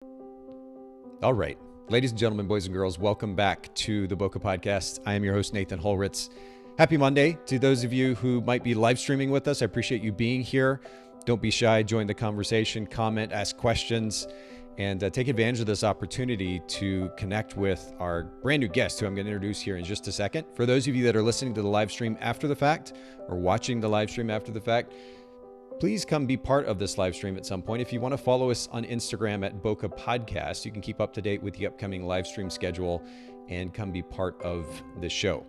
All right. Ladies and gentlemen, boys and girls, welcome back to the Boca Podcast. I am your host, Nathan Holritz. Happy Monday to those of you who might be live streaming with us. I appreciate you being here. Don't be shy. Join the conversation, comment, ask questions, and take advantage of this opportunity to connect with our brand new guest, who I'm going to introduce here in just a second. For those of you that are listening to the live stream after the fact or watching the live stream after the fact, please come be part of this live stream at some point. If you want to follow us on Instagram at Boca Podcast, you can keep up to date with the upcoming live stream schedule and come be part of the show.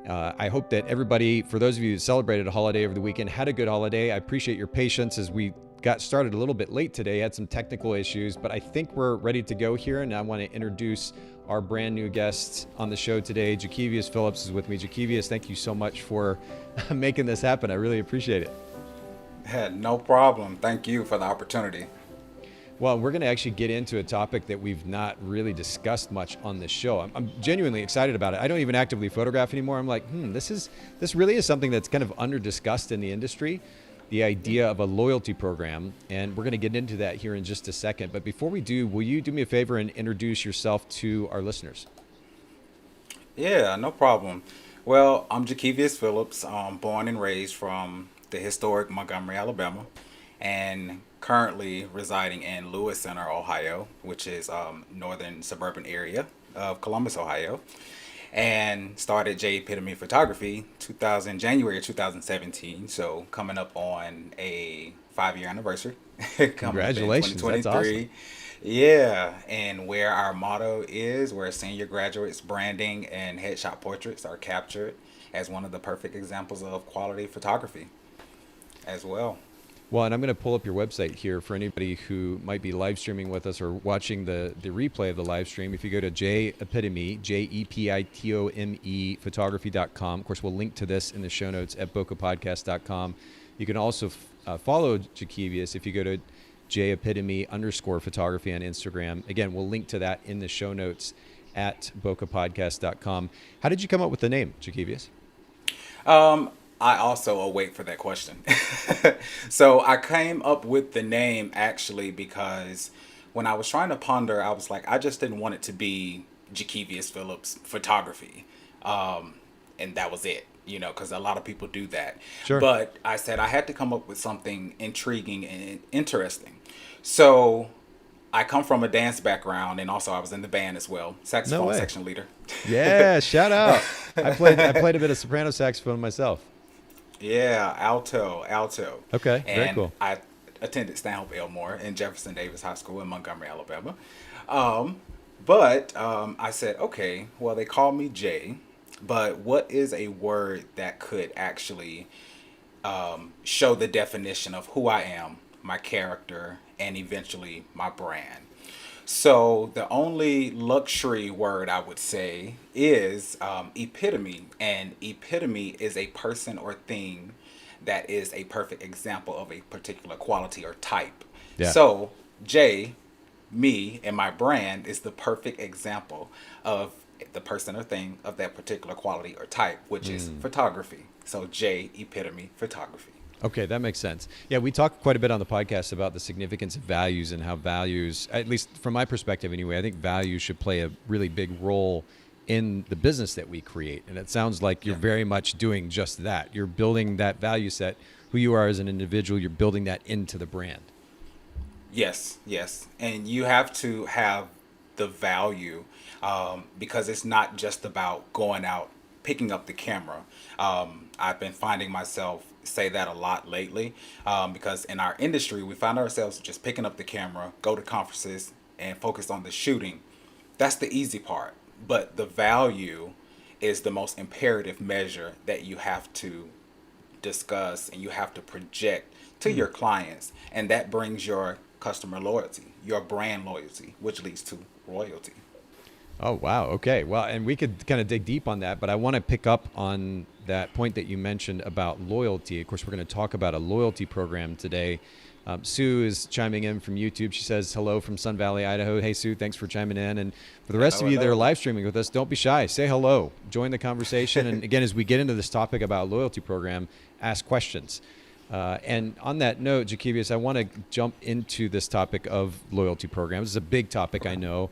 I hope that everybody, for those of you who celebrated a holiday over the weekend, had a good holiday. I appreciate your patience as we got started a little bit late today, had some technical issues, but I think we're ready to go here. And I want to introduce our brand new guest on the show today. Jakievious Phillips is with me. Jakievious, thank you so much for making this happen. I really appreciate it. No problem. Thank you for the opportunity. Well, we're going to actually get into a topic that we've not really discussed much on this show. I'm genuinely excited about it. I don't even actively photograph anymore. I'm like, this really is something that's kind of under discussed in the industry, the idea of a loyalty program. And we're going to get into that here in just a second. But before we do, will you do me a favor and introduce yourself to our listeners? Yeah, no problem. Well, I'm Jakievious Phillips, born and raised from the historic Montgomery, Alabama, and currently residing in Lewis Center, Ohio, which is northern suburban area of Columbus, Ohio, and started J Epitome Photography January 2017. So coming up on a 5-year anniversary. Congratulations, that's awesome. Yeah, and where our motto is, where senior graduates branding and headshot portraits are captured as one of the perfect examples of quality photography as well. Well, and I'm going to pull up your website here for anybody who might be live streaming with us or watching the replay of the live stream. If you go to Epitome, JEPITOME photography.com. Of course, we'll link to this in the show notes at bocapodcast.com. You can also follow Jakievious if you go to JEpitome_photography on Instagram. Again, we'll link to that in the show notes at bocapodcast.com. How did you come up with the name, Jakievious? I also await for that question. So I came up with the name actually because when I was trying to ponder, I was like, I just didn't want it to be Jakievious Phillips Photography. And that was it, because a lot of people do that. Sure. But I said I had to come up with something intriguing and interesting. So I come from a dance background, and also I was in the band as well, saxophone section leader. Yeah, shout out. I played a bit of soprano saxophone myself. Yeah, alto. Okay, and very cool. I attended Stanhope Elmore in Jefferson Davis High School in Montgomery, Alabama. But I said, okay, well, they call me Jay, but what is a word that could actually show the definition of who I am, my character, and eventually my brand? So the only luxury word I would say is epitome. And epitome is a person or thing that is a perfect example of a particular quality or type. Yeah. So J, me, and my brand is the perfect example of the person or thing of that particular quality or type, which is photography. So J, epitome, photography. Okay, that makes sense. Yeah, we talk quite a bit on the podcast about the significance of values and how values, at least from my perspective anyway, I think values should play a really big role in the business that we create. And it sounds like you're very much doing just that. You're building that value set, who you are as an individual, you're building that into the brand. Yes. And you have to have the value because it's not just about going out, picking up the camera. I've been finding myself say that a lot lately because in our industry, we find ourselves just picking up the camera, go to conferences and focus on the shooting. That's the easy part. But the value is the most imperative measure that you have to discuss and you have to project to your clients. And that brings your customer loyalty, your brand loyalty, which leads to royalty. Oh, wow. Okay. Well, and we could kind of dig deep on that, but I want to pick up on that point that you mentioned about loyalty. Of course, we're going to talk about a loyalty program today. Sue is chiming in from YouTube. She says, hello from Sun Valley, Idaho. Hey, Sue, thanks for chiming in. And for the rest of you that are live streaming with us, don't be shy. Say hello. Join the conversation. And again, as we get into this topic about loyalty program, ask questions. And on that note, Jakievious, I want to jump into this topic of loyalty programs. It's a big topic, I know.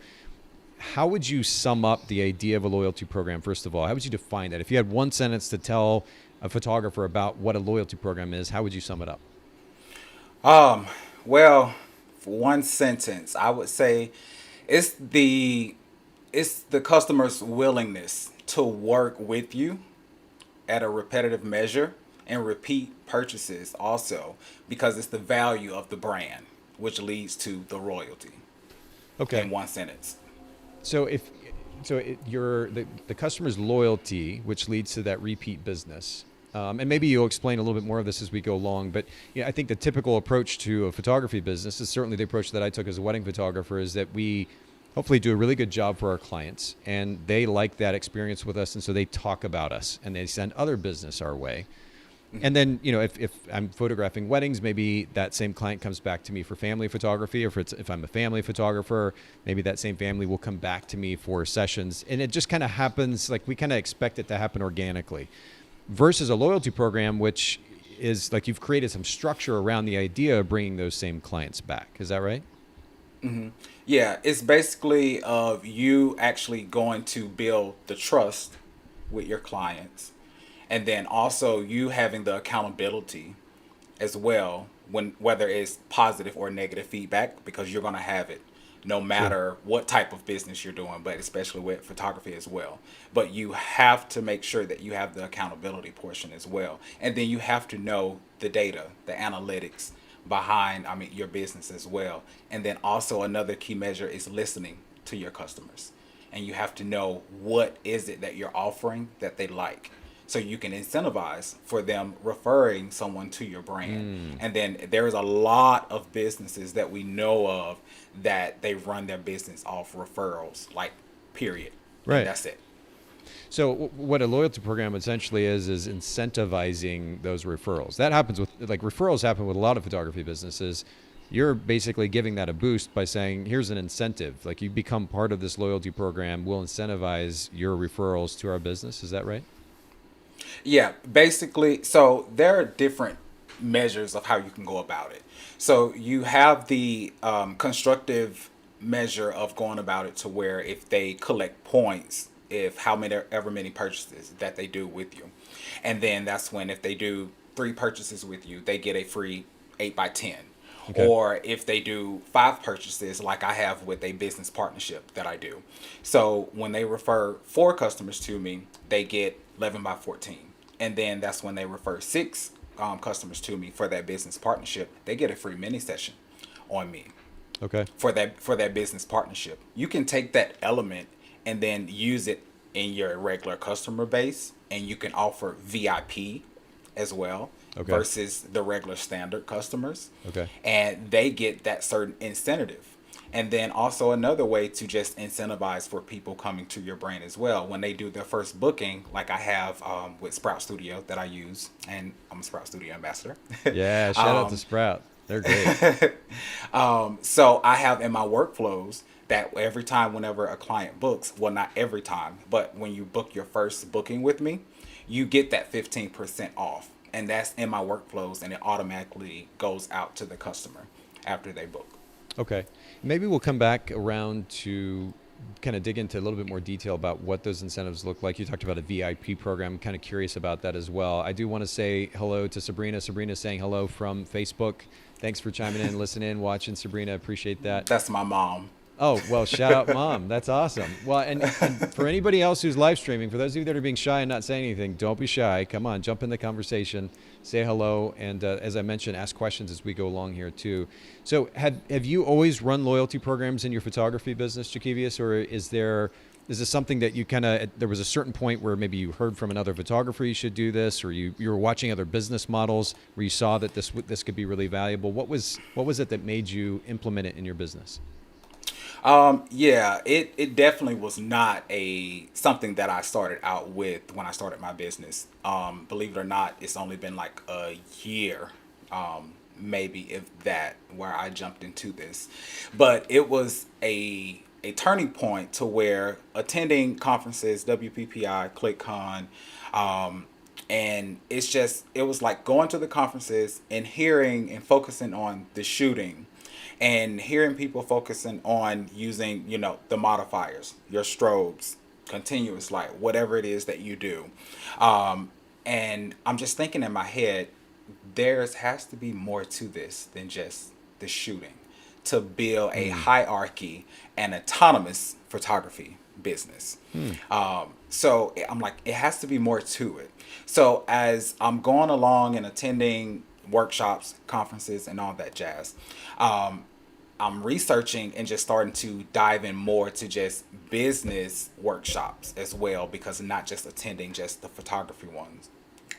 How would you sum up the idea of a loyalty program, first of all? How would you define that? If you had one sentence to tell a photographer about what a loyalty program is, how would you sum it up? Well, for one sentence, I would say it's the it's the customer's willingness to work with you at a repetitive measure and repeat purchases also because it's the value of the brand which leads to the royalty Okay. in one sentence. So if your the customer's loyalty, which leads to that repeat business, and maybe you'll explain a little bit more of this as we go along. But I think the typical approach to a photography business is certainly the approach that I took as a wedding photographer. Is that we hopefully do a really good job for our clients, and they like that experience with us, and so they talk about us and they send other business our way. And then, if I'm photographing weddings, maybe that same client comes back to me for family photography. Or if I'm a family photographer, maybe that same family will come back to me for sessions. And it just kind of happens, like we kind of expect it to happen organically. Versus a loyalty program, which is like you've created some structure around the idea of bringing those same clients back. Is that right? Yeah, it's basically of you actually going to build the trust with your clients, and then also you having the accountability as well when whether it's positive or negative feedback because you're going to have it no Sure. matter what type of business you're doing, but especially with photography as well. But you have to make sure that you have the accountability portion as well, and then you have to know the data, the analytics behind, I mean, your business as well. And then also another key measure is listening to your customers, and you have to know what is it that you're offering that they like, so you can incentivize for them referring someone to your brand. And then there's a lot of businesses that we know of that they run their business off referrals, like, period, and Right. that's it. So what a loyalty program essentially is incentivizing those referrals. That happens with like referrals happen with a lot of photography businesses. You're basically giving that a boost by saying, here's an incentive. Like you become part of this loyalty program. We'll incentivize your referrals to our business. Is that right? Yeah, basically, so there are different measures of how you can go about it. So you have the constructive measure of going about it to where if they collect points, if how many ever many purchases that they do with you, and then that's when if they do three purchases with you, they get a free 8 by 10. Okay. Or if they do five purchases, like I have with a business partnership that I do. So when they refer four customers to me, they get 11 by 14. And then that's when they refer six customers to me for that business partnership, they get a free mini session on me Okay. for that business partnership. You can take that element and then use it in your regular customer base, and you can offer VIP as well Okay. versus the regular standard customers, Okay. and they get that certain incentive. And then also another way to just incentivize for people coming to your brand as well when they do their first booking, like I have with Sprout Studio that I use, and I'm a Sprout Studio ambassador. Yeah. Shout out to Sprout. They're great. So I have in my workflows that every time, whenever a client books, well, not every time, but when you book your first booking with me, you get that 15% off. And that's in my workflows, and it automatically goes out to the customer after they book. Okay. Maybe we'll come back around to kind of dig into a little bit more detail about what those incentives look like. You talked about a VIP program. I'm kind of curious about that as well. I do want to say hello to Sabrina. Sabrina's saying hello from Facebook. Thanks for chiming in, listening, watching, Sabrina. Appreciate that. That's my mom. Oh, well, shout out mom. That's awesome. Well, and for anybody else who's live streaming, for those of you that are being shy and not saying anything, don't be shy. Come on, jump in the conversation, say hello. And as I mentioned, ask questions as we go along here too. So have you always run loyalty programs in your photography business, Jakievious, or is this something that you kind of, there was a certain point where maybe you heard from another photographer you should do this, or you were watching other business models where you saw that this could be really valuable? What was it that made you implement it in your business? Yeah, it definitely was not a something that I started out with when I started my business. Believe it or not, it's only been like a year, maybe if that, where I jumped into this. But it was a turning point to where attending conferences, WPPI, ClickCon, And it was like going to the conferences and hearing and focusing on the shooting, and hearing people focusing on using, the modifiers, your strobes, continuous light, whatever it is that you do. um, and I'm just thinking in my head, there's has to be more to this than just the shooting, to build a Hmm. hierarchy and autonomous photography business. Hmm. So I'm like, it has to be more to it. So as I'm going along and attending workshops, conferences, and all that jazz, um, I'm researching and just starting to dive in more to just business workshops as well, because I'm not just attending just the photography ones.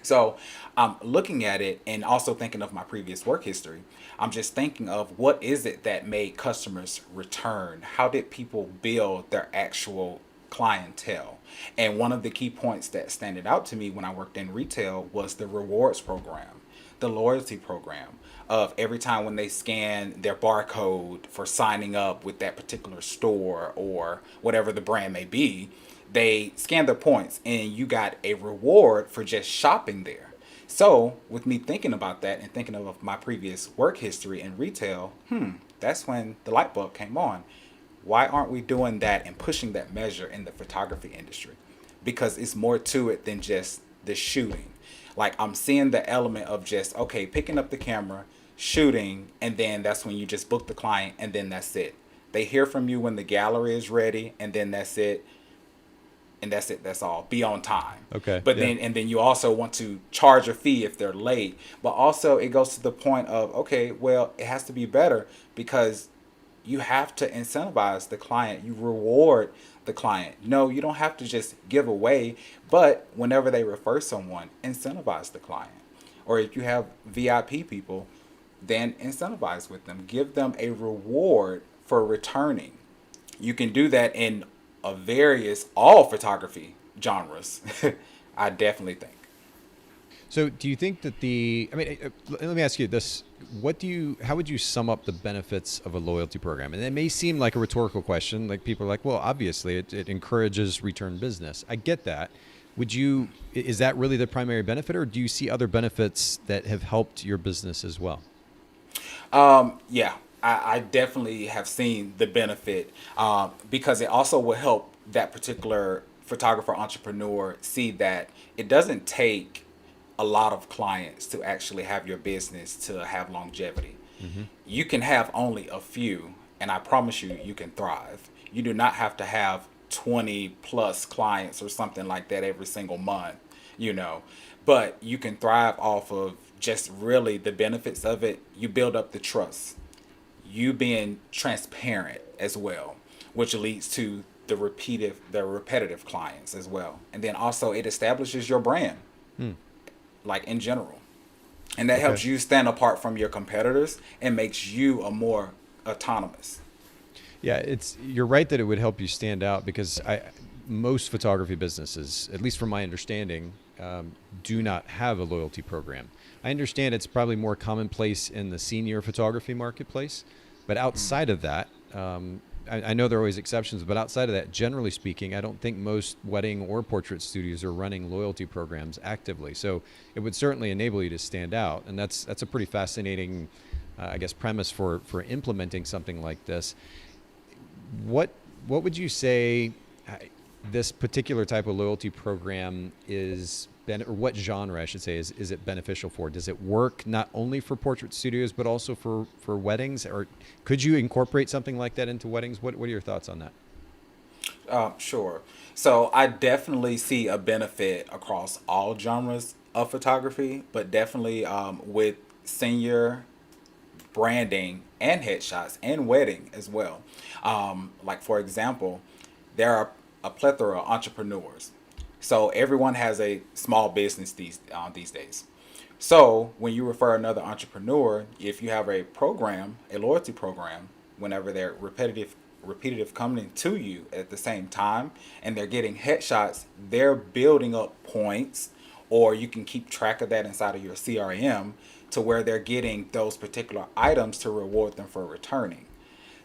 So I'm looking at it and also thinking of my previous work history. I'm just thinking of what is it that made customers return? How did people build their actual clientele? And one of the key points that standed out to me when I worked in retail was the rewards program, the loyalty program, of every time when they scan their barcode for signing up with that particular store or whatever the brand may be, they scan their points and you got a reward for just shopping there. So, with me thinking about that and thinking of my previous work history in retail, that's when the light bulb came on. Why aren't we doing that and pushing that measure in the photography industry? Because it's more to it than just the shooting. Like, I'm seeing the element of just, okay, picking up the camera, shooting, and then that's when you just book the client, and then that's it. They hear from you when the gallery is ready, and then that's it, and that's it, that's all. Be on time. Okay. But Yeah. then you also want to charge a fee if they're late. But also it goes to the point of, okay, well, it has to be better, because you have to incentivize the client. You reward the client. No, you don't have to just give away, but whenever they refer someone, incentivize the client. Or if you have VIP people, then incentivize with them. Give them a reward for returning. You can do that in a various all photography genres. I definitely think. So, do you think that I mean, let me ask you this: how would you sum up the benefits of a loyalty program? And it may seem like a rhetorical question. Like people are like, well, obviously, it encourages return business. I get that. Is that really the primary benefit, or do you see other benefits that have helped your business as well? Yeah, I definitely have seen the benefit, because it also will help that particular photographer entrepreneur see that it doesn't take a lot of clients to actually have your business to have longevity. Mm-hmm. You can have only a few, and I promise you, you can thrive. You do not have to have 20 plus clients or something like that every single month, you know, but you can thrive off of just really the benefits of it. You build up the trust, you being transparent as well, which leads to the repetitive clients as well. And then also it establishes your brand, Hmm. like in general. And that Okay. helps you stand apart from your competitors and makes you a more autonomous. Yeah, you're right that it would help you stand out because most photography businesses, at least from my understanding, do not have a loyalty program. I understand it's probably more commonplace in the senior photography marketplace, but outside of that, I know there are always exceptions, but outside of that, generally speaking, I don't think most wedding or portrait studios are running loyalty programs actively. So it would certainly enable you to stand out, and that's a pretty fascinating, I guess, premise for implementing something like this. What what would you say this particular type of loyalty program or what genre I should say is it beneficial for? Does it work not only for portrait studios but also for weddings? Or could you incorporate something like that into weddings? What are your thoughts on that? Sure. So I definitely see a benefit across all genres of photography, but definitely with senior branding and headshots and wedding as well. Like for example, there are a plethora of entrepreneurs. So everyone has a small business these days. So when you refer another entrepreneur, if you have a program, a loyalty program, whenever they're repetitive coming to you at the same time and they're getting headshots, they're building up points, or you can keep track of that inside of your CRM to where they're getting those particular items to reward them for returning.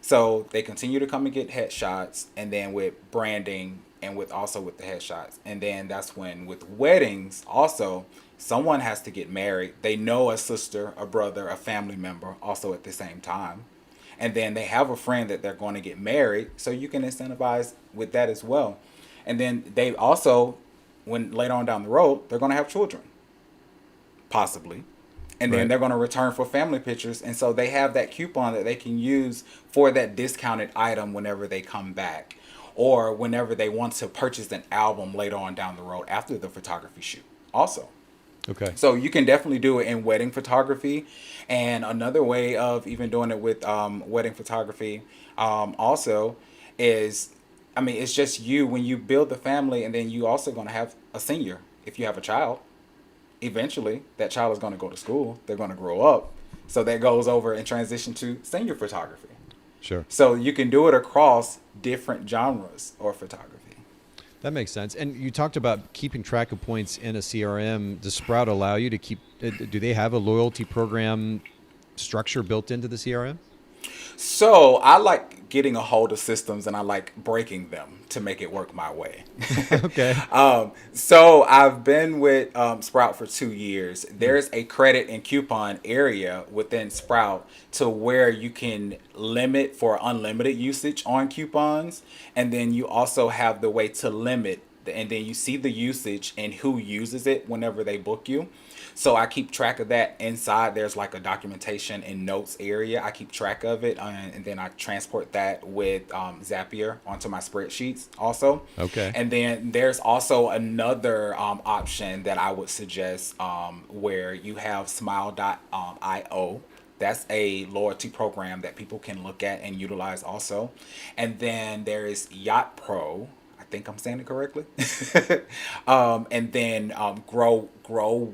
So they continue to come and get headshots, and then with branding and with also with the headshots. And then that's when with weddings also someone has to get married. They know a sister, a brother, a family member also at the same time. And then they have a friend that they're going to get married, so you can incentivize with that as well. And then they also, when later on down the road, they're going to have children, possibly. And then Right. they're going to return for family pictures. And so they have that coupon that they can use for that discounted item whenever they come back or whenever they want to purchase an album later on down the road after the photography shoot also. Okay. So you can definitely do it in wedding photography. And another way of even doing it with wedding photography also is, I mean, it's just you when you build the family, and then you also going to have a senior if you have a child. Eventually, that child is going to go to school. They're going to grow up. So that goes over and transition to senior photography. Sure. So you can do it across different genres or photography. That makes sense. And you talked about keeping track of points in a CRM. Does Sprout allow you to keep, do they have a loyalty program structure built into the CRM? So I like getting a hold of systems and I like breaking them to make it work my way. Okay. So I've been with Sprout for 2 years. There's a credit and coupon area within Sprout to where you can limit for unlimited usage on coupons. And then you also have the way to limit, and then you see the usage and who uses it whenever they book you. So I keep track of that inside. There's like a documentation and notes area. I keep track of it, and then I transport that with Zapier onto my spreadsheets also. Okay. And then there's also another option that I would suggest where you have Smile.io. That's a loyalty program that people can look at and utilize also. And then there is Yacht Pro. I think I'm saying it correctly. And then Grow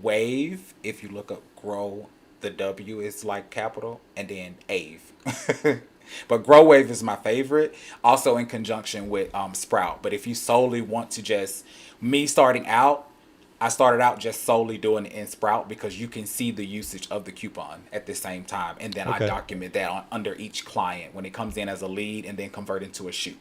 Wave. If you look up Grow, the W is like capital, and then Ave. But Grow Wave is my favorite, also in conjunction with Sprout. But if you solely want to just me starting out, I started out just solely doing it in Sprout because you can see the usage of the coupon at the same time, and then I Okay. document that under each client when it comes in as a lead, and then convert into a shoot.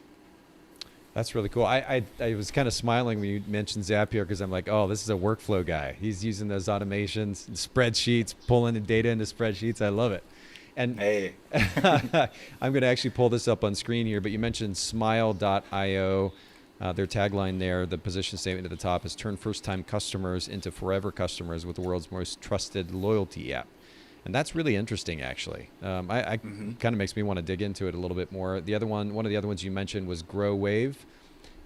That's really cool. I was kind of smiling when you mentioned Zapier because I'm like, oh, this is a workflow guy. He's using those automations, and spreadsheets, pulling the data into spreadsheets. I love it. And Hey. I'm going to actually pull this up on screen here, but you mentioned smile.io. Their tagline there, the position statement at the top is turn first-time customers into forever customers with the world's most trusted loyalty app. And that's really interesting, actually. I kind of makes me want to dig into it a little bit more. The other one of the other ones you mentioned was Grow Wave,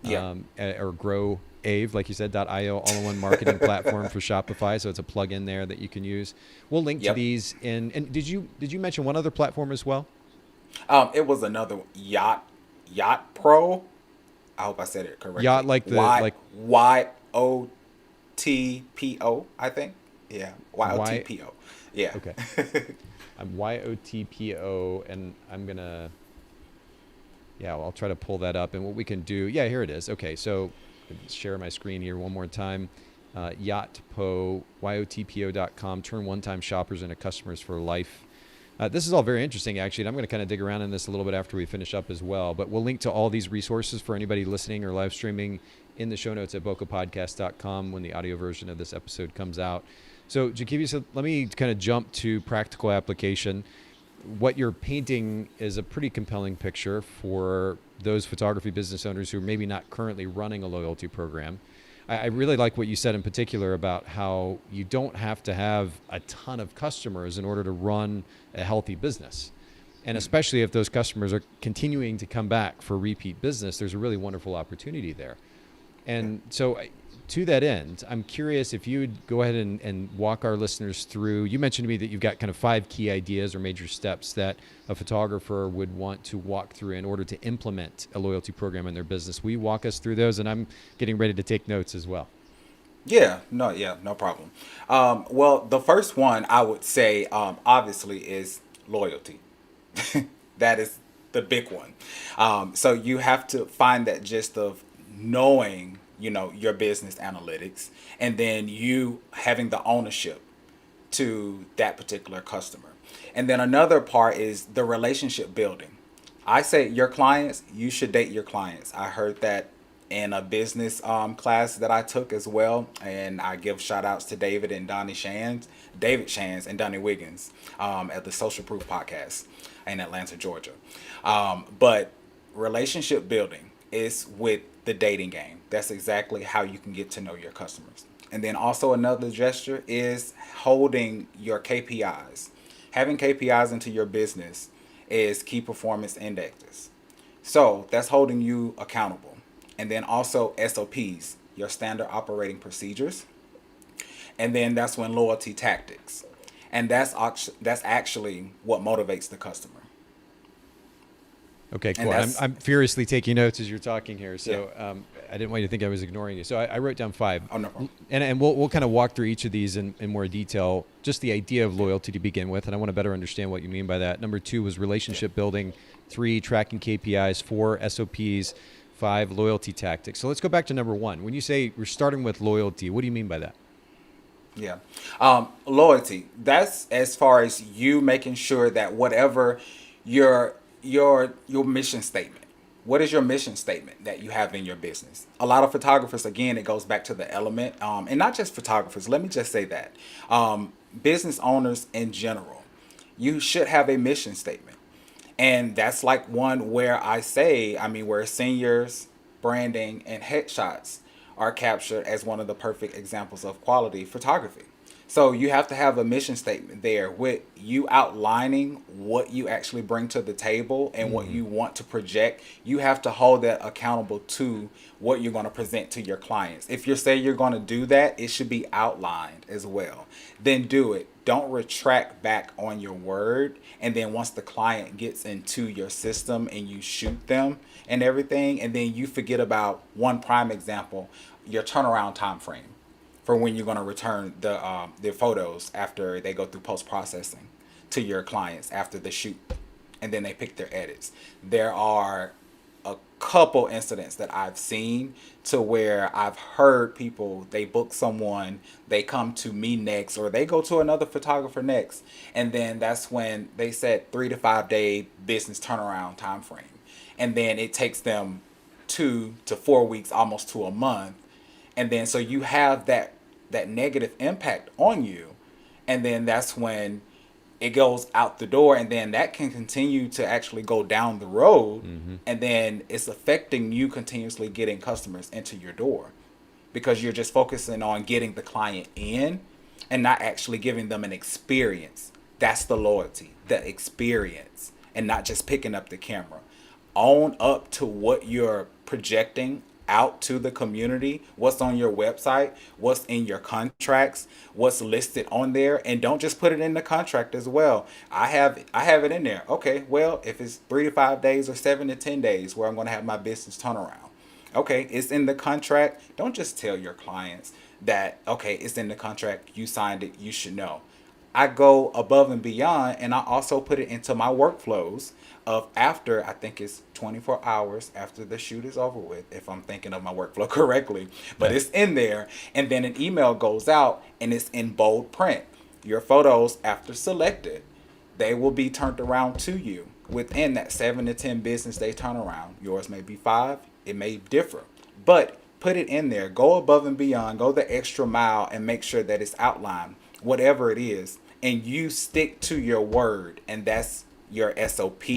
Yeah. or Grow Ave, like you said, .io, all-in-one marketing platform for Shopify. So it's a plug-in there that you can use. We'll link to Yep. these in. And did you mention one other platform as well? It was another Yacht Pro. I hope I said it Yacht, correctly. like the Y like YOTPO, I think. Yeah, Y. YOTPO. Yeah. Okay. I'm YOTPO, and I'm gonna. Yeah, well, I'll try to pull that up. And what we can do, yeah, here it is. Okay, so share my screen here one more time. Yachtpo, YOTPO.com, turn one-time shoppers into customers for life. This is all very interesting, actually, and I'm going to kind of dig around in this a little bit after we finish up as well. But we'll link to all these resources for anybody listening or live streaming in the show notes at bokehpodcast.com when the audio version of this episode comes out. So, Jakievious, let me kind of jump to practical application. What you're painting is a pretty compelling picture for those photography business owners who are maybe not currently running a loyalty program. I really like what you said in particular about how you don't have to have a ton of customers in order to run a healthy business. And especially if those customers are continuing to come back for repeat business, there's a really wonderful opportunity there. And so to that end, I'm curious if you would go ahead and walk our listeners through. You mentioned to me that you've got kind of 5 key ideas or major steps that a photographer would want to walk through in order to implement a loyalty program in their business. Will you walk us through those? And I'm getting ready to take notes as well. Yeah, no problem. Well, the first one I would say, obviously, is loyalty. That is the big one. So you have to find that gist of knowing, your business analytics, and then you having the ownership to that particular customer. And then another part is the relationship building. I say your clients, you should date your clients. I heard that in a business class that I took as well, and I give shout outs to David Shands and Donnie Wiggins at the Social Proof podcast in Atlanta, Georgia. But relationship building is with the dating game. That's exactly how you can get to know your customers. And then also another gesture is holding your KPIs. Having KPIs into your business is key performance indexes. So that's holding you accountable. And then also SOPs, your standard operating procedures. And then that's when loyalty tactics. And that's actually what motivates the customer. Okay, cool. I'm furiously taking notes as you're talking here, so I didn't want you to think I was ignoring you. So I wrote down 5. Oh, no problem. And we'll kind of walk through each of these in more detail, just the idea of loyalty to begin with, and I want to better understand what you mean by that. Number 2 was relationship building. 3, tracking KPIs. 4, SOPs. 5, loyalty tactics. So let's go back to number 1. When you say we're starting with loyalty, what do you mean by that? Yeah. Loyalty, that's as far as you making sure that whatever your mission statement, what is your mission statement that you have in your business? A lot of photographers, again, it goes back to the element, and not just photographers, let me just say that. Business owners in general, you should have a mission statement. And that's like one where where seniors, branding, and headshots are captured as one of the perfect examples of quality photography. So you have to have a mission statement there with you outlining what you actually bring to the table and what you want to project. You have to hold that accountable to what you're going to present to your clients. If you say you're going to do that, it should be outlined as well. Then do it. Don't retract back on your word. And then once the client gets into your system and you shoot them and everything, and then you forget about one prime example, your turnaround time frame for when you're going to return the photos after they go through post-processing to your clients after the shoot, and then they pick their edits. There are a couple incidents that I've seen to where I've heard people, they book someone, they come to me next, or they go to another photographer next, and then that's when they said 3 to 5 day business turnaround time frame, and then it takes them 2 to 4 weeks, almost to a month. And then so you have that negative impact on you. And then that's when it goes out the door. And then that can continue to actually go down the road. Mm-hmm. And then it's affecting you continuously getting customers into your door because you're just focusing on getting the client in and not actually giving them an experience. That's the loyalty, the experience, and not just picking up the camera. Own up to what you're projecting out to the community, what's on your website, what's in your contracts, what's listed on there, and don't just put it in the contract as well. I have it in there. Okay, well, if it's 3 to 5 days or 7 to 10 days where I'm going to have my business turnaround. Okay, it's in the contract. Don't just tell your clients that, okay, it's in the contract, you signed it, you should know. I go above and beyond, and I also put it into my workflows of after, I think it's 24 hours after the shoot is over with, if I'm thinking of my workflow correctly. But it's in there, and then an email goes out, and it's in bold print. Your photos, after selected, they will be turned around to you within that 7 to 10 business day turnaround. Yours may be 5, it may differ. But put it in there. Go above and beyond. Go the extra mile and make sure that it's outlined, whatever it is. And you stick to your word. And that's your SOP,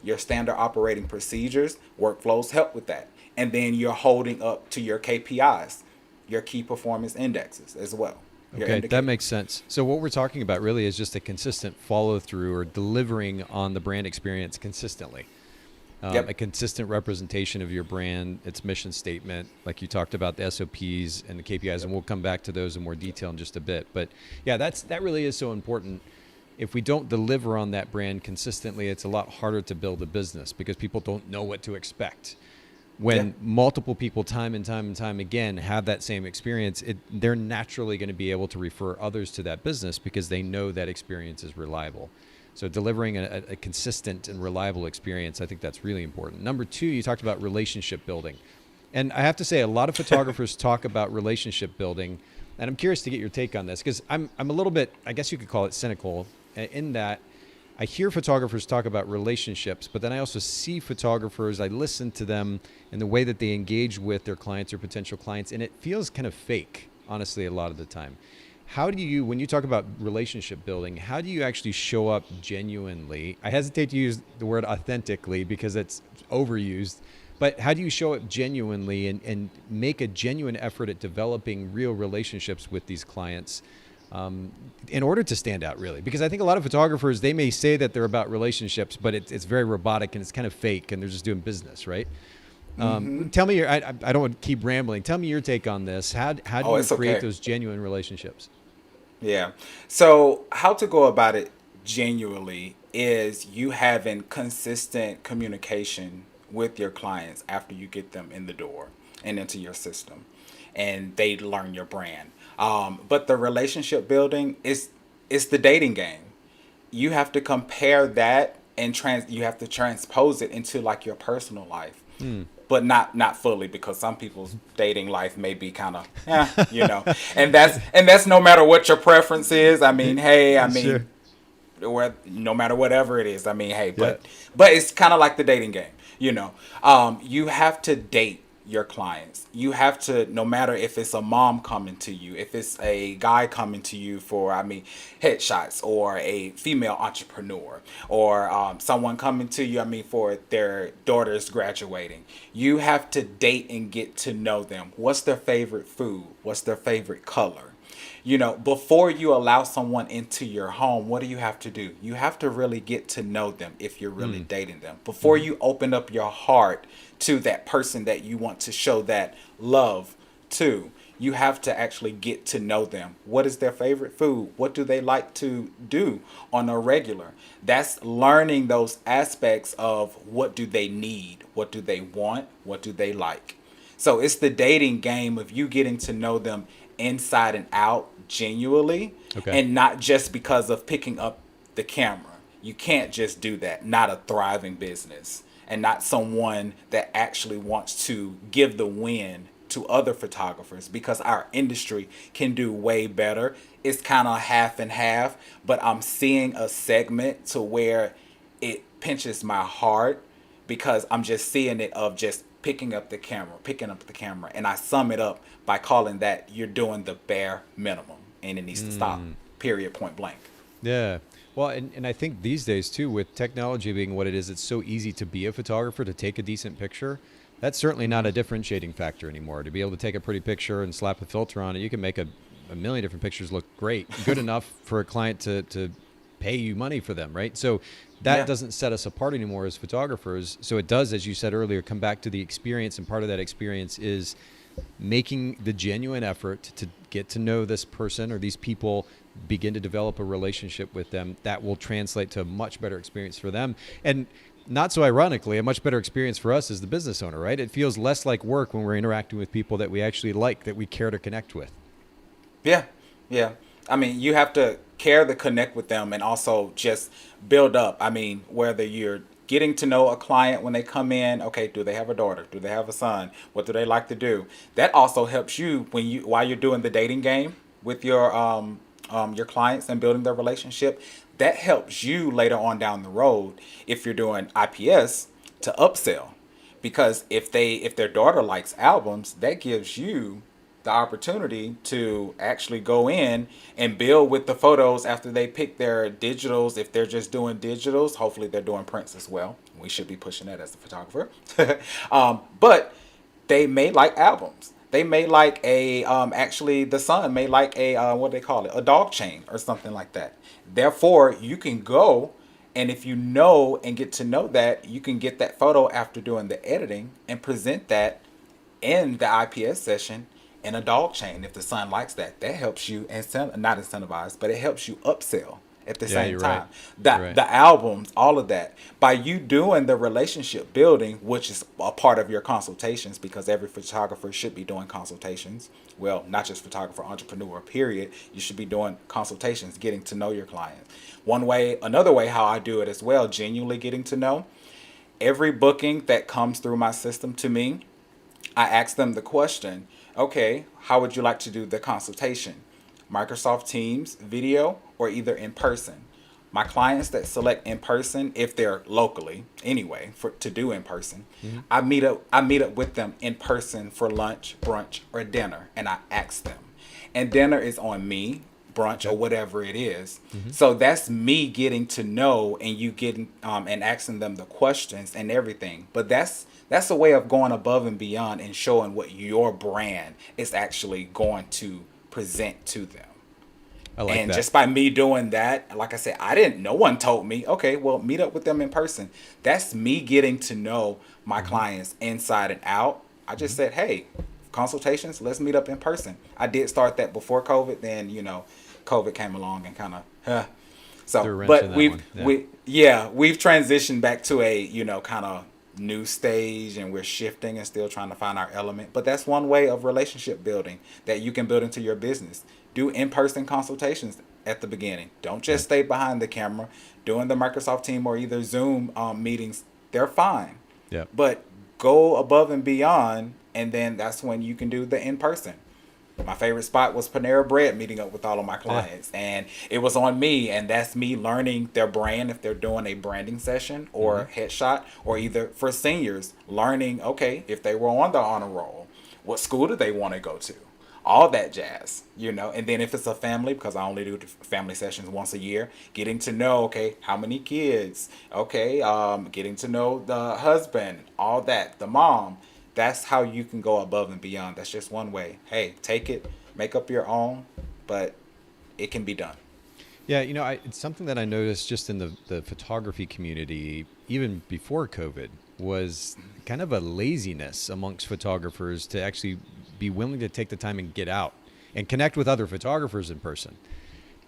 your standard operating procedures. Workflows help with that. And then you're holding up to your KPIs, your key performance indexes as well. Okay, that makes sense. So what we're talking about really is just a consistent follow through or delivering on the brand experience consistently. A consistent representation of your brand, its mission statement, like you talked about the SOPs and the KPIs, and we'll come back to those in more detail in just a bit. But yeah, that really is so important. If we don't deliver on that brand consistently, it's a lot harder to build a business because people don't know what to expect. When multiple people time and time again have that same experience, they're naturally going to be able to refer others to that business because they know that experience is reliable. So delivering a consistent and reliable experience, I think that's really important. Number 2, you talked about relationship building. And I have to say, a lot of photographers talk about relationship building, and I'm curious to get your take on this because I'm a little bit, I guess you could call it cynical, in that I hear photographers talk about relationships, but then I also see photographers, I listen to them and the way that they engage with their clients or potential clients, and it feels kind of fake, honestly, a lot of the time. How do you, when you talk about relationship building, how do you actually show up genuinely? I hesitate to use the word authentically because it's overused, but how do you show up genuinely and make a genuine effort at developing real relationships with these clients in order to stand out, really? Because I think a lot of photographers, they may say that they're about relationships, but it's very robotic and it's kind of fake and they're just doing business, right? Tell me I don't want to keep rambling. Tell me your take on this. How do Oh, you it's create okay. those genuine relationships? Yeah. So, how to go about it genuinely is you having consistent communication with your clients after you get them in the door and into your system, and they learn your brand. But the relationship building is the dating game. You have to compare that and you have to transpose it into like your personal life, Hmm. but not fully, because some people's dating life may be kind of, yeah, and that's no matter what your preference is. I mean, hey, I Sure. mean, where no matter whatever it is, I mean, hey, Yeah. but it's kind of like the dating game. You have to date your clients. You have to, no matter if it's a mom coming to you, if it's a guy coming to you for, I mean, headshots, or a female entrepreneur, or someone coming to you, I mean, for their daughter's graduating. You have to date and get to know them. What's their favorite food? What's their favorite color? Before you allow someone into your home, what do you have to do? You have to really get to know them if you're really Mm. dating them. Before Hmm. you open up your heart to that person that you want to show that love to, you have to actually get to know them. What is their favorite food? What do they like to do on a regular? That's learning those aspects of what do they need? What do they want? What do they like? So it's the dating game of you getting to know them inside and out genuinely, Okay. and not just because of picking up the camera. You can't just do that. Not a thriving business, and not someone that actually wants to give the win to other photographers, because our industry can do way better. It's kind of half and half, but I'm seeing a segment to where it pinches my heart, because I'm just seeing it of just picking up the camera, and I sum it up by calling that you're doing the bare minimum, and it needs to stop. Mm. Period. Point blank. Yeah. Well, and I think these days too, with technology being what it is, it's so easy to be a photographer, to take a decent picture. That's certainly not a differentiating factor anymore. To be able to take a pretty picture and slap a filter on it, you can make a million different pictures look great, good enough for a client to pay you money for them, right? So that Yeah. doesn't set us apart anymore as photographers. So it does, as you said earlier, come back to the experience, and part of that experience is making the genuine effort to get to know this person or these people, begin to develop a relationship with them that will translate to a much better experience for them. And not so ironically, a much better experience for us as the business owner, right? It feels less like work when we're interacting with people that we actually like, that we care to connect with. Yeah, yeah. I mean, you have to care to connect with them, and also just build up. I mean, whether you're getting to know a client when they come in, okay, do they have a daughter? Do they have a son? What do they like to do? That also helps you when you while you're doing the dating game with your clients and building their relationship. That helps you later on down the road, if you're doing IPS, to upsell, because if their daughter likes albums, that gives you the opportunity to actually go in and build with the photos after they pick their digitals. If they're just doing digitals, hopefully they're doing prints as well. We should be pushing that as a photographer. But they may like albums. They may like a actually the son may like a what do they call it, a dog chain or something like that. Therefore, you can go, and if you know and get to know that, you can get that photo after doing the editing and present that in the IPS session in a dog chain. If the son likes that, that helps you not incentivize, but it helps you upsell at the Yeah, same you're right. time. You're That right. the albums, all of that, by you doing the relationship building, which is a part of your consultations, because every photographer should be doing consultations. Well, not just photographer, entrepreneur, period. You should be doing consultations, getting to know your clients. Another way how I do it as well, genuinely getting to know every booking that comes through my system to me. I asked them the question, okay, how would you like to do the consultation? Microsoft Teams, video, or either in person? My clients that select in person, if they're locally anyway, for to do in person, I meet up with them in person for lunch, brunch, or dinner, and I ask them. And dinner is on me, brunch or Okay. whatever it is. Hmm. So that's me getting to know and you getting and asking them the questions and everything. But that's a way of going above and beyond and showing what your brand is actually going to present to them. I like And that. just by me doing that, like I said, no one told me, okay, well, meet up with them in person. That's me getting to know my Hmm. clients inside and out. I just Hmm. said, hey, consultations, let's meet up in person. I did start that before COVID. Then, COVID came along and kind of, Threw so, a wrench in but that one. Yeah. we've transitioned back to a, kind of new stage and we're shifting and still trying to find our element. But that's one way of relationship building that you can build into your business. Do in-person consultations at the beginning. Don't just Right. stay behind the camera. Doing the Microsoft Team or either Zoom meetings, they're fine. Yeah. But go above and beyond, and then that's when you can do the in-person. My favorite spot was Panera Bread, meeting up with all of my Yeah. clients, and it was on me, and that's me learning their brand if they're doing a branding session Hmm. or headshot, or either for seniors learning, okay, if they were on the honor roll, what school do they want to go to, all that jazz. And then if it's a family, because I only do family sessions once a year, getting to know, okay, how many kids, okay, getting to know the husband, all that, the mom. That's how you can go above and beyond. That's just one way. Hey, take it, make up your own, but it can be done. Yeah, it's something that I noticed just in the photography community, even before COVID, was kind of a laziness amongst photographers to actually be willing to take the time and get out and connect with other photographers in person.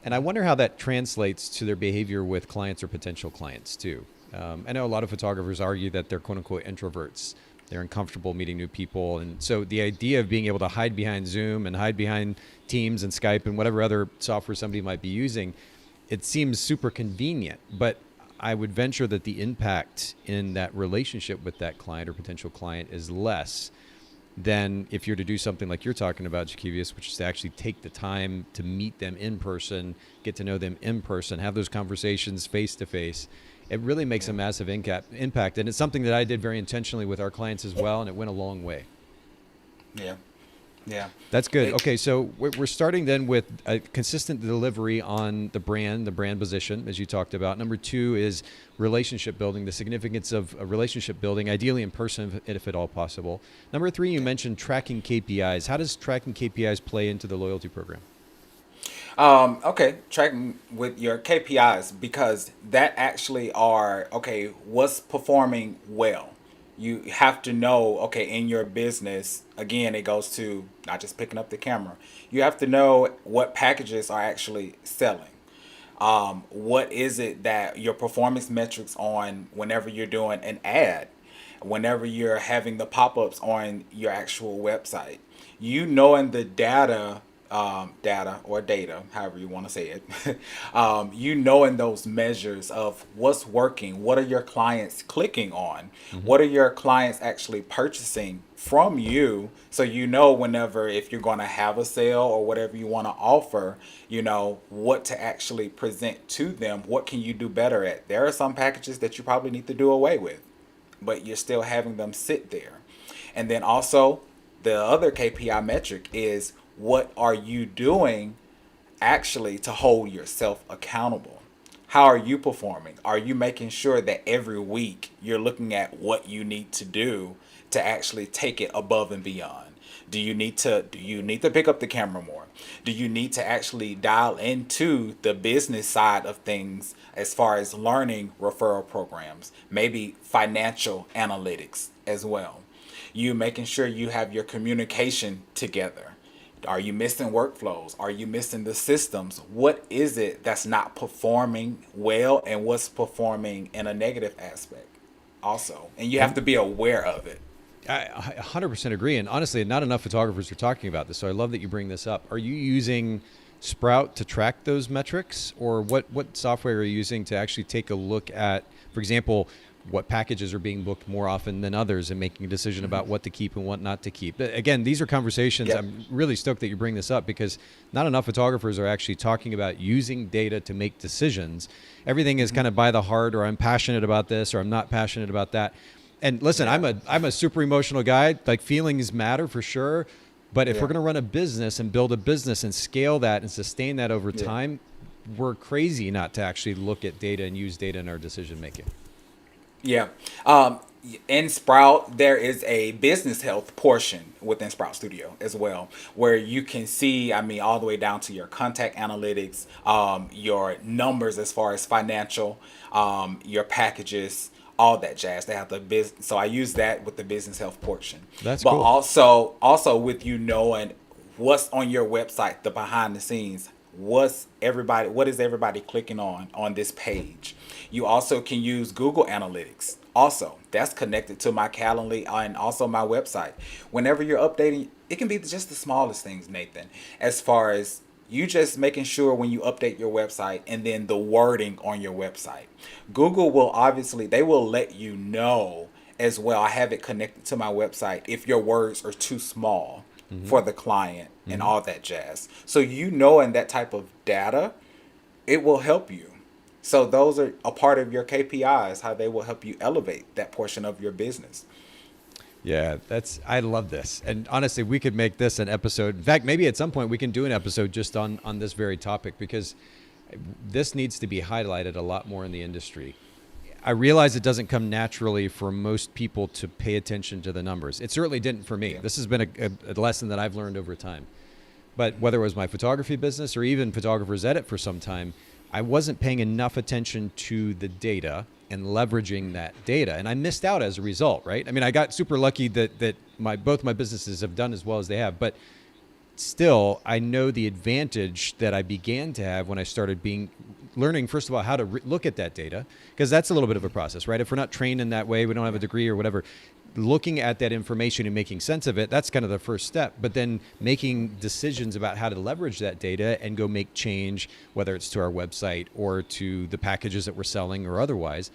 And I wonder how that translates to their behavior with clients or potential clients too. I know a lot of photographers argue that they're quote unquote introverts. They're uncomfortable meeting new people. And so the idea of being able to hide behind Zoom and hide behind Teams and Skype and whatever other software somebody might be using, it seems super convenient. But I would venture that the impact in that relationship with that client or potential client is less than if you're to do something like you're talking about, Jakievious, which is to actually take the time to meet them in person, get to know them in person, have those conversations face to face. It really makes a Yeah. massive impact. And it's something that I did very intentionally with our clients as well, and it went a long way. Yeah. Yeah. That's good. It, Okay, so we're starting then with a consistent delivery on the brand position, as you talked about. Number two is relationship building, the significance of a relationship building, ideally in person if at all possible. Number three, you mentioned tracking KPIs. How does tracking KPIs play into the loyalty program? okay, tracking with your KPIs because that actually are okay. What's performing well? You have to know. Okay, in your business, again, it goes to not just picking up the camera. You have to know what packages are actually selling. What is it that your performance metrics on whenever you're doing an ad, whenever you're having the pop-ups on your actual website, knowing the data or data, however you want to say it, knowing those measures of what's working, what are your clients clicking on, Hmm. what are your clients actually purchasing from you, so whenever if you're going to have a sale or whatever you want to offer, what to actually present to them, what can you do better at. There are some packages that you probably need to do away with, but you're still having them sit there. And then also, the other KPI metric is what are you doing actually to hold yourself accountable? How are you performing? Are you making sure that every week you're looking at what you need to do to actually take it above and beyond? Do you need to pick up the camera more? Do you need to actually dial into the business side of things as far as learning referral programs, maybe financial analytics as well? You making sure you have your communication together. Are you missing workflows? Are you missing the systems? What is it that's not performing well and what's performing in a negative aspect also? And you have And to be aware of it. I 100% agree. And honestly, not enough photographers are talking about this. So I love that you bring this up. Are you using Sprout to track those metrics, or what software are you using to actually take a look at, for example, what packages are being booked more often than others, and making a decision about what to keep and what not to keep. Again, these are conversations. Yep. I'm really stoked that you bring this up, because not enough photographers are actually talking about using data to make decisions. Everything is kind of by the heart, or I'm passionate about this, or I'm not passionate about that. And listen, I'm a super emotional guy. Like, feelings matter for sure. But if we're going to run a business and build a business and scale that and sustain that over time, we're crazy not to actually look at data and use data in our decision making. Yeah. In Sprout, there is a business health portion within Sprout Studio as well, where you can see, all the way down to your contact analytics, your numbers as far as financial, your packages, all that jazz. They have the business. So I use that with the business health portion. That's but cool. also with you knowing what's on your website, the behind the scenes, what is everybody clicking on this page. You also can use Google Analytics. Also, that's connected to my Calendly and also my website. Whenever you're updating, it can be just the smallest things, Nathan, as far as you just making sure when you update your website, and then the wording on your website. Google will they will let you know as well. I have it connected to my website if your words are too small for the client and all that jazz. So knowing that type of data, it will help you. So those are a part of your KPIs, how they will help you elevate that portion of your business. Yeah, I love this. And honestly, we could make this an episode. In fact, maybe at some point we can do an episode just on this very topic, because this needs to be highlighted a lot more in the industry. I realize it doesn't come naturally for most people to pay attention to the numbers. It certainly didn't for me. This has been a lesson that I've learned over time. But whether it was my photography business or even Photographer's Edit for some time, I wasn't paying enough attention to the data and leveraging that data. And I missed out as a result, right? I got super lucky that both my businesses have done as well as they have. But still, I know the advantage that I began to have when I started learning, first of all, how to look at that data, because that's a little bit of a process, right? If we're not trained in that way, we don't have a degree or whatever, looking at that information and making sense of it, that's kind of the first step. But then making decisions about how to leverage that data and go make change, whether it's to our website or to the packages that we're selling or otherwise,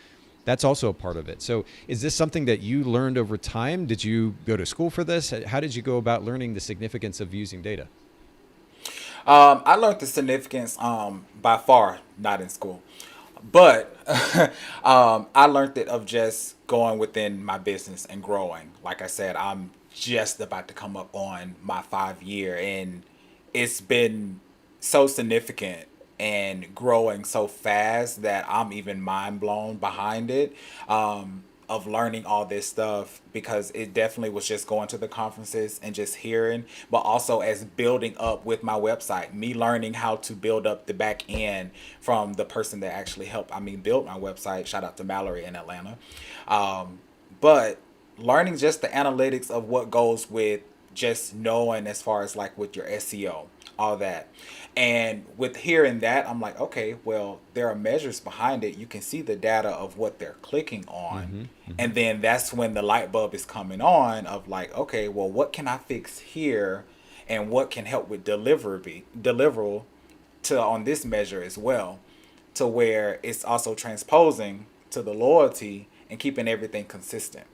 that's also a part of it. So is this something that you learned over time? Did you go to school for this? How did you go about learning the significance of using data? I learned the significance by far not in school, but I learned it of just going within my business and growing. Like I said, I'm just about to come up on my 5 year, and it's been so significant and growing so fast that I'm even mind blown behind it. Of learning all this stuff, because it definitely was just going to the conferences and just hearing, but also as building up with my website, me learning how to build up the back end from the person that actually helped build my website. Shout out to Mallory in Atlanta. But learning just the analytics of what goes with just knowing as far as like with your SEO, all that. And with hearing that, I'm like, okay, well, there are measures behind it. You can see the data of what they're clicking on. And then that's when the light bulb is coming on of like, okay, well, what can I fix here? And what can help with deliverable to on this measure as well, to where it's also transposing to the loyalty and keeping everything consistent.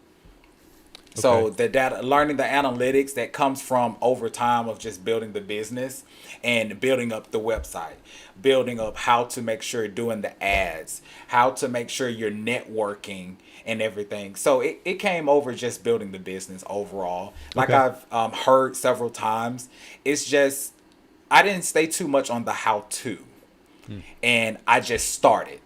So the data, learning the analytics that comes from over time of just building the business and building up the website, building up how to make sure you're doing the ads, how to make sure you're networking and everything. So it came over just building the business overall. Like I've heard several times, it's just, I didn't stay too much on the how to, and I just started.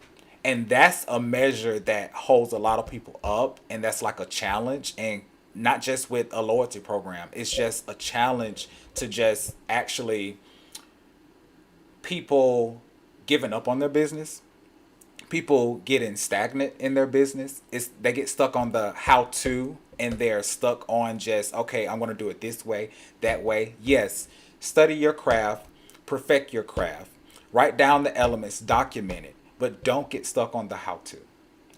And that's a measure that holds a lot of people up, and that's like a challenge. And not just with a loyalty program, it's just a challenge to just actually people giving up on their business, people getting stagnant in their business. They get stuck on the how to, and they're stuck on just, okay, I'm going to do it this way, that way. Yes, study your craft, perfect your craft, write down the elements, document it, but don't get stuck on the how to.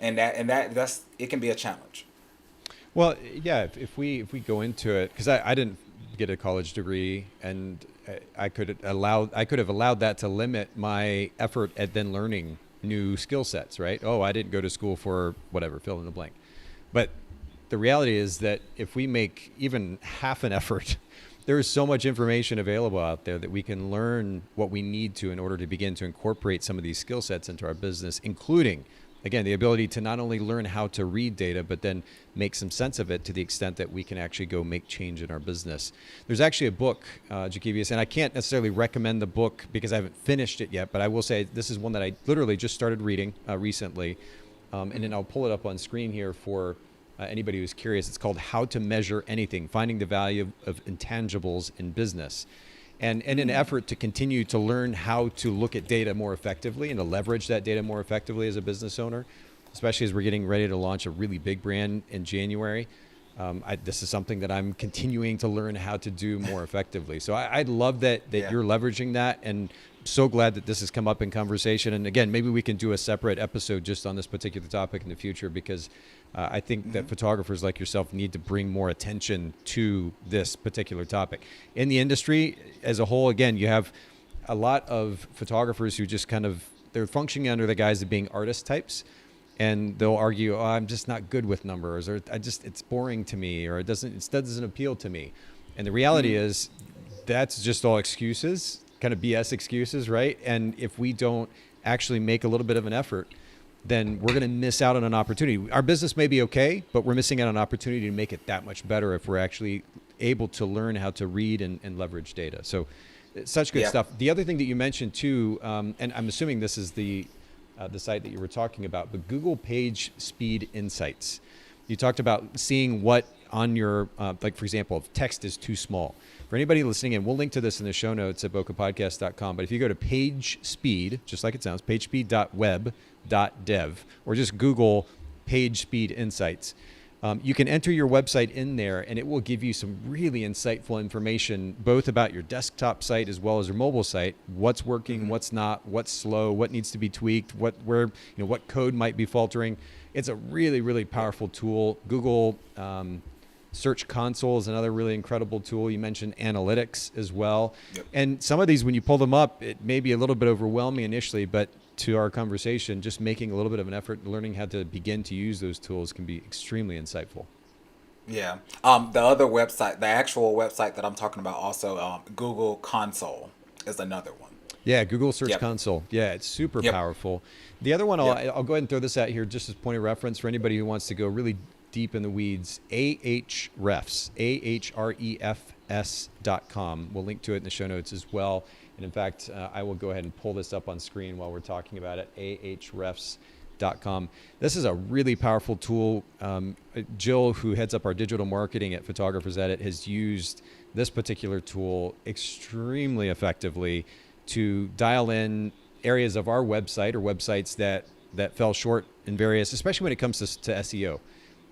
And that's it can be a challenge. Well, yeah, if we go into it, because I didn't get a college degree, and I could have allowed that to limit my effort at then learning new skill sets, right? Oh, I didn't go to school for whatever, fill in the blank. But the reality is that if we make even half an effort, there is so much information available out there that we can learn what we need to in order to begin to incorporate some of these skill sets into our business, including, again, the ability to not only learn how to read data, but then make some sense of it to the extent that we can actually go make change in our business. There's actually a book, Jakievious, and I can't necessarily recommend the book because I haven't finished it yet, but I will say this is one that I literally just started reading recently. And then I'll pull it up on screen here for anybody who's curious. It's called How to Measure Anything, Finding the Value of Intangibles in Business. And in an effort to continue to learn how to look at data more effectively and to leverage that data more effectively as a business owner, especially as we're getting ready to launch a really big brand in January, this is something that I'm continuing to learn how to do more effectively. So I love that you're leveraging that, and so glad that this has come up in conversation. And again, maybe we can do a separate episode just on this particular topic in the future, because I think that photographers like yourself need to bring more attention to this particular topic. In the industry as a whole, again, you have a lot of photographers who just they're functioning under the guise of being artist types. And they'll argue, oh, I'm just not good with numbers, or it's boring to me, or it doesn't appeal to me. And the reality is that's just all excuses, kind of BS excuses, right? And if we don't actually make a little bit of an effort, then we're going to miss out on an opportunity. Our business may be okay, but we're missing out on an opportunity to make it that much better if we're actually able to learn how to read and leverage data. So it's such good stuff. The other thing that you mentioned too, and I'm assuming this is the site that you were talking about, but Google Page Speed Insights. You talked about seeing what on your, like for example, if text is too small. For anybody listening in, we'll link to this in the show notes at bokehpodcast.com. But if you go to page speed, just like it sounds, pagespeed.web.dev, or just Google Page Speed Insights, you can enter your website in there, and it will give you some really insightful information, both about your desktop site as well as your mobile site. What's working, what's not, what's slow, what needs to be tweaked, what code might be faltering. It's a really, really powerful tool. Google Search Console is another really incredible tool. You mentioned analytics as well. Yep. And some of these, when you pull them up, it may be a little bit overwhelming initially, but to our conversation, just making a little bit of an effort, learning how to begin to use those tools can be extremely insightful. Yeah. The other website, the actual website that I'm talking about also, Google Console is another one. Yeah, Google Search Console. Yeah, it's super powerful. The other one, I'll go ahead and throw this out here just as a point of reference for anybody who wants to go really deep in the weeds. Ahrefs, ahrefs.com. We'll link to it in the show notes as well. And in fact, I will go ahead and pull this up on screen while we're talking about it, ahrefs.com. This is a really powerful tool. Jill, who heads up our digital marketing at Photographers Edit, has used this particular tool extremely effectively to dial in areas of our website or websites that fell short in various, especially when it comes to SEO.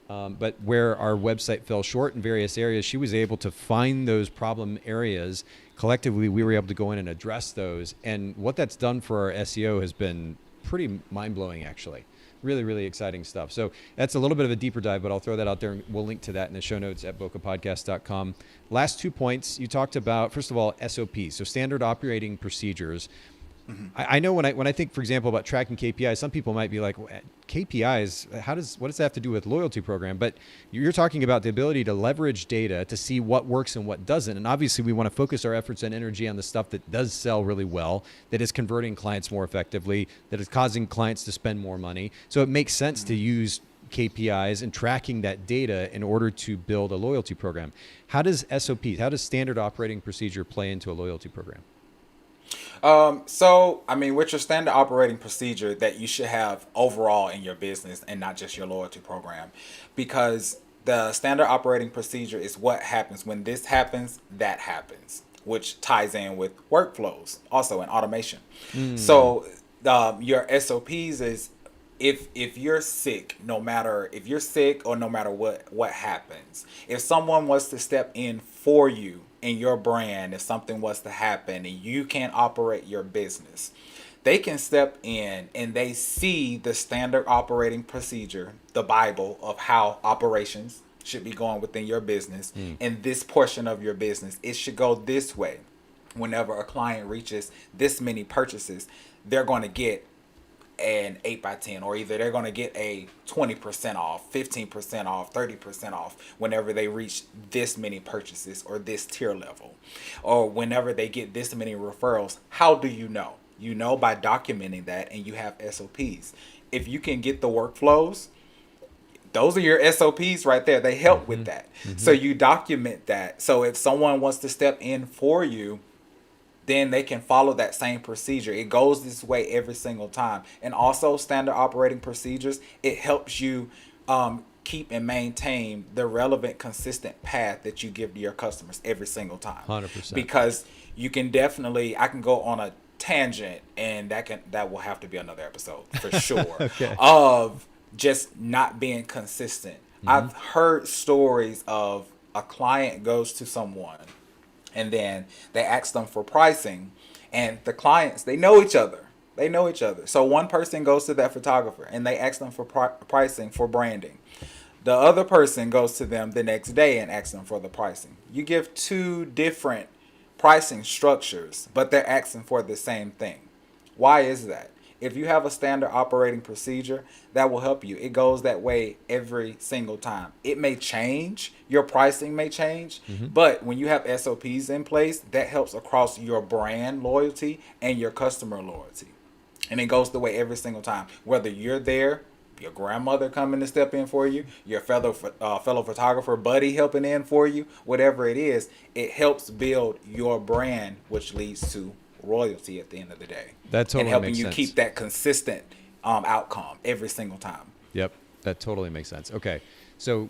But where our website fell short in various areas, she was able to find those problem areas. Collectively, we were able to go in and address those. And what that's done for our SEO has been pretty mind-blowing, actually. Really, really exciting stuff. So that's a little bit of a deeper dive, but I'll throw that out there, and we'll link to that in the show notes at bokehpodcast.com. Last 2 points, you talked about, first of all, SOPs, so standard operating procedures. I know when I think, for example, about tracking KPIs, some people might be like, KPIs, what does that have to do with loyalty program? But you're talking about the ability to leverage data to see what works and what doesn't. And obviously we want to focus our efforts and energy on the stuff that does sell really well, that is converting clients more effectively, that is causing clients to spend more money. So it makes sense to use KPIs and tracking that data in order to build a loyalty program. How does standard operating procedure play into a loyalty program? With your standard operating procedure that you should have overall in your business and not just your loyalty program, because the standard operating procedure is what happens when this happens, that happens, which ties in with workflows also in automation. So your SOPs is if you're sick, no matter what happens, if someone was to step in for you in your brand, if something was to happen and you can't operate your business, they can step in and they see the standard operating procedure, the Bible of how operations should be going within your business. And this portion of your business, it should go this way. Whenever a client reaches this many purchases, they're going to get an 8 by 10, or either they're going to get a 20% off, 15% off, 30% off whenever they reach this many purchases or this tier level, or whenever they get this many referrals. How do you know? You know by documenting that, and you have SOPs. If you can get the workflows, those are your SOPs right there. They help with that. So you document that. So if someone wants to step in for you, then they can follow that same procedure. It goes this way every single time. And also standard operating procedures, it helps you keep and maintain the relevant, consistent path that you give to your customers every single time. 100%. Because you can definitely, I can go on a tangent, and that will have to be another episode for sure. Okay. Of just not being consistent. I've heard stories of a client goes to someone, and then they ask them for pricing, and the clients, they know each other. They know each other. So one person goes to that photographer and they ask them for pricing for branding. The other person goes to them the next day and asks them for the pricing. You give two different pricing structures, but they're asking for the same thing. Why is that? If you have a standard operating procedure, that will help you. It goes that way every single time. It may change, your pricing may change, but when you have SOPs in place, that helps across your brand loyalty and your customer loyalty. And it goes the way every single time. Whether you're there, your grandmother coming to step in for you, your fellow photographer buddy helping in for you, whatever it is, it helps build your brand, which leads to royalty at the end of the day. That totally and helping makes you sense. keep that consistent outcome every single time. Yep, that totally makes sense. Okay, so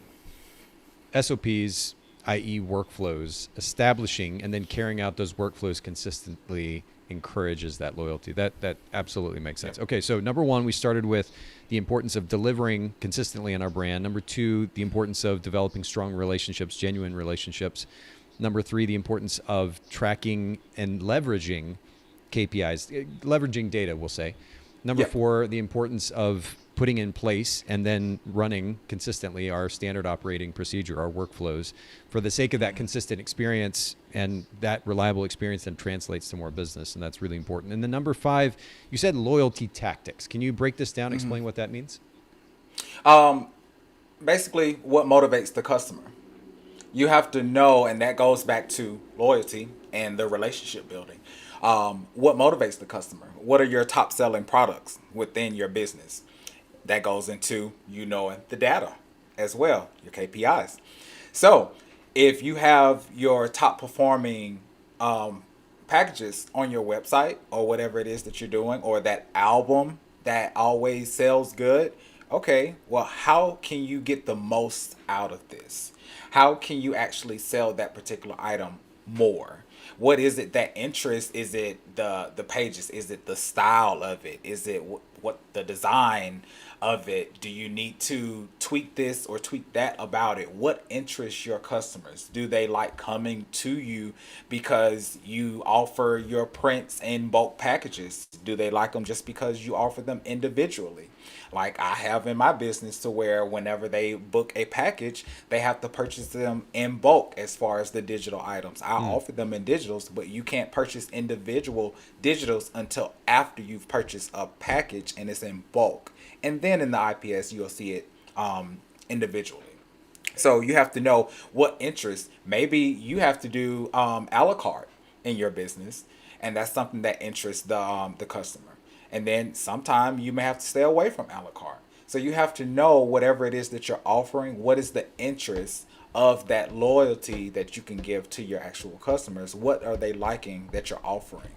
SOPs, i.e. workflows, establishing and then carrying out those workflows consistently encourages that loyalty. That absolutely makes sense. Yep. Okay, so number one, we started with the importance of delivering consistently on our brand. Number two, the importance of developing strong relationships, genuine relationships. Number three, the importance of tracking and leveraging KPIs, leveraging data, we'll say. Number Yep. four, the importance of putting in place and then running consistently our standard operating procedure, our workflows, for the sake of that consistent experience, and that reliable experience then translates to more business, and that's really important. And then number five, you said loyalty tactics. Can you break this down, explain what that means? Basically, what motivates the customer. You have to know, and that goes back to loyalty and the relationship building. What motivates the customer? What are your top selling products within your business? That goes into you knowing the data as well, your KPIs. So if you have your top performing packages on your website, or whatever it is that you're doing, or that album that always sells good, okay, well, how can you get the most out of this? How can you actually sell that particular item more? What is it that interests? Is it the pages? Is it the style of it? Is it what the design of it? Do you need to tweak this or tweak that about it? What interests your customers? Do they like coming to you because you offer your prints in bulk packages? Do they like them just because you offer them individually? Like I have in my business, to where whenever they book a package, they have to purchase them in bulk as far as the digital items. I offer them in digitals, but you can't purchase individual digitals until after you've purchased a package and it's in bulk. And then in the IPS, you'll see it individually. So you have to know what interests. Maybe you have to do a la carte in your business, and that's something that interests the customer. And then sometime you may have to stay away from a la carte. So you have to know whatever it is that you're offering, what is the interest of that loyalty that you can give to your actual customers. What are they liking that you're offering?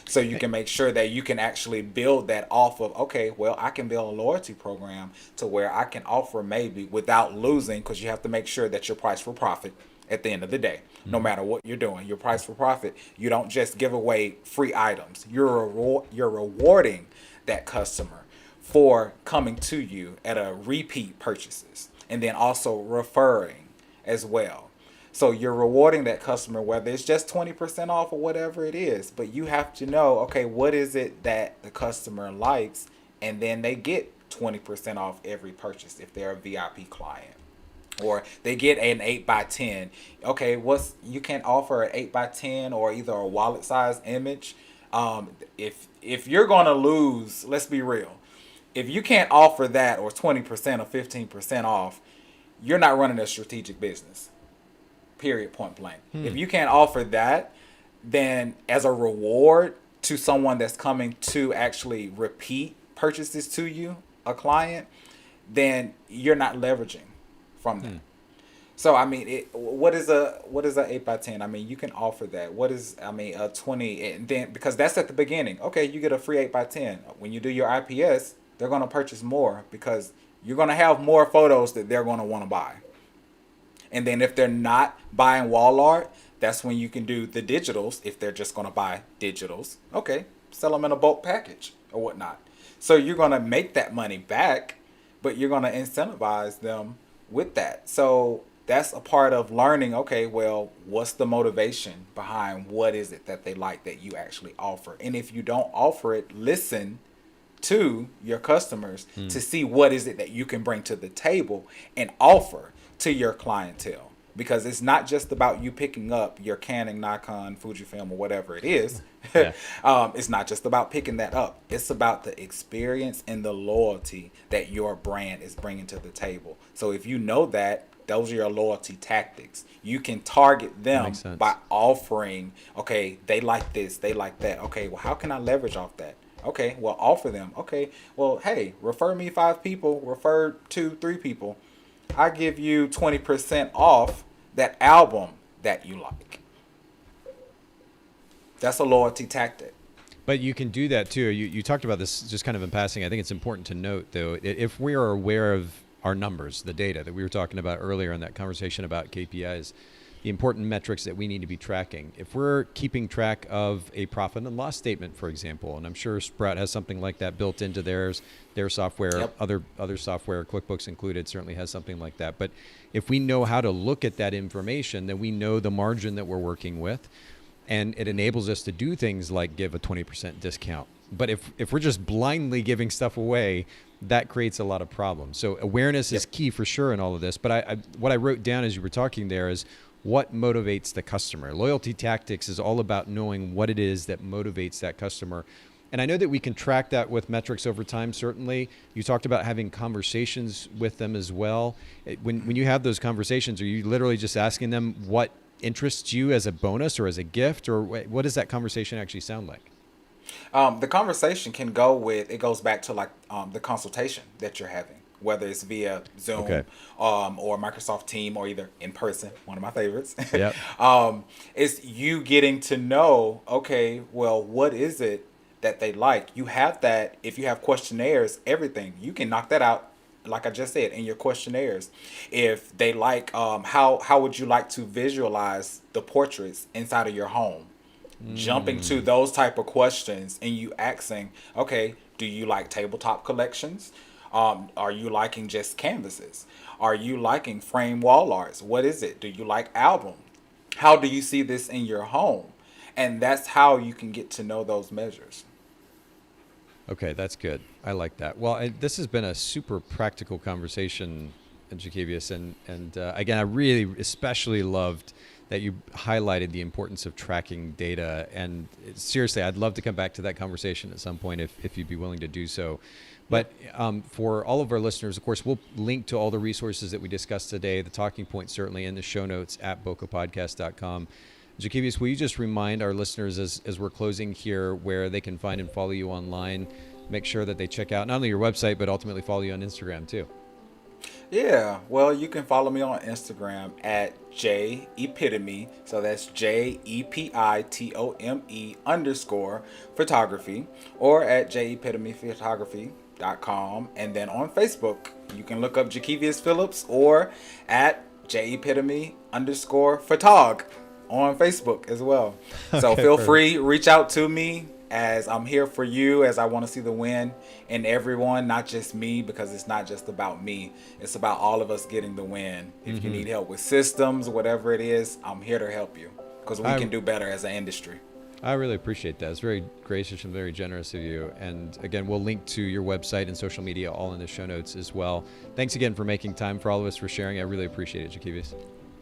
So you can make sure that you can actually build that off of, okay, well, I can build a loyalty program to where I can offer maybe without losing, because you have to make sure that you're priced for profit at the end of the day. No matter what you're doing, you're priced for profit. You don't just give away free items. You're rewarding that customer for coming to you at a repeat purchases, and then also referring as well. So you're rewarding that customer, whether it's just 20% off or whatever it is. But you have to know, okay, what is it that the customer likes? And then they get 20% off every purchase if they're a VIP client. Or they get an 8 by 10. Okay, you can offer an 8 by 10 or either a wallet size image. If you're gonna lose, let's be real. If you can't offer that or 20% or 15% off, you're not running a strategic business. Period, point blank. If you can't offer that, then as a reward to someone that's coming to actually repeat purchases to you, a client, then you're not leveraging from that. So I mean, what is a 8x10? I mean, you can offer that. What is, I mean, a 20, and then because that's at the beginning. Okay, you get a free 8x10. When you do your IPS, they're gonna purchase more because you're gonna have more photos that they're gonna want to buy. And then if they're not buying wall art, that's when you can do the digitals. If they're just gonna buy digitals, okay, sell them in a bulk package or whatnot. So you're gonna make that money back, but you're gonna incentivize them with that. So that's a part of learning. Okay, well, what's the motivation behind what is it that they like that you actually offer? And if you don't offer it, listen to your customers to see what is it that you can bring to the table and offer to your clientele. Because it's not just about you picking up your Canon, Nikon, Fujifilm, or whatever it is. Yeah. It's not just about picking that up. It's about the experience and the loyalty that your brand is bringing to the table. So if you know that, those are your loyalty tactics. You can target them by offering, okay, they like this, they like that. Okay, well, how can I leverage off that? Okay, well, offer them. Okay, well, hey, refer me 5 people, refer 2, 3 people. I give you 20% off that album that you like. That's a loyalty tactic. But you can do that too. You talked about this just kind of in passing. I think it's important to note, though, if we are aware of our numbers, the data that we were talking about earlier in that conversation about KPIs, the important metrics that we need to be tracking. If we're keeping track of a profit and loss statement, for example, and I'm sure Sprout has something like that built into their software, Yep. other software, QuickBooks included, certainly has something like that. But if we know how to look at that information, then we know the margin that we're working with, and it enables us to do things like give a 20% discount. But if we're just blindly giving stuff away, that creates a lot of problems. So awareness is key for sure in all of this. But what I wrote down as you were talking there is what motivates the customer. Loyalty tactics is all about knowing what it is that motivates that customer. And I know that we can track that with metrics over time, certainly. You talked about having conversations with them as well. When you have those conversations, are you literally just asking them what interests you as a bonus or as a gift? Or what does that conversation actually sound like? The conversation can go with, it goes back to like the consultation that you're having, whether it's via Zoom or Microsoft Team or either in person, one of my favorites. Yep. It's you getting to know, okay, well, what is it that they like? You have that, if you have questionnaires, everything, you can knock that out, like I just said, in your questionnaires. If they like, how would you like to visualize the portraits inside of your home? Jumping to those type of questions and you asking, okay, do you like tabletop collections? Are you liking just canvases? Are you liking frame wall arts? What is it? Do you like album? How do you see this in your home? And that's how you can get to know those measures. Okay, that's good. I like that. Well, this has been a super practical conversation, Jakievious, and again, I really especially loved that you highlighted the importance of tracking data. And seriously, I'd love to come back to that conversation at some point if you'd be willing to do so. But for all of our listeners, of course, we'll link to all the resources that we discussed today, the talking points certainly in the show notes at bokehpodcast.com. Jakievious, will you just remind our listeners as we're closing here where they can find and follow you online, make sure that they check out not only your website, but ultimately follow you on Instagram too? Yeah, well, you can follow me on Instagram at Epitome. So that's JEPITOME_photography, or at jepitomyphotography.com. And then on Facebook, you can look up Jakievious Phillips or at JEPitome_photog on Facebook as well. So Okay, feel perfect. free, reach out to me, as I'm here for you, as I want to see the win in everyone, not just me, because it's not just about me. It's about all of us getting the win. If you need help with systems, whatever it is, I'm here to help you because we can do better as an industry. I really appreciate that. It's very gracious and very generous of you. And again, we'll link to your website and social media all in the show notes as well. Thanks again for making time for all of us, for sharing. I really appreciate it, Jakievious.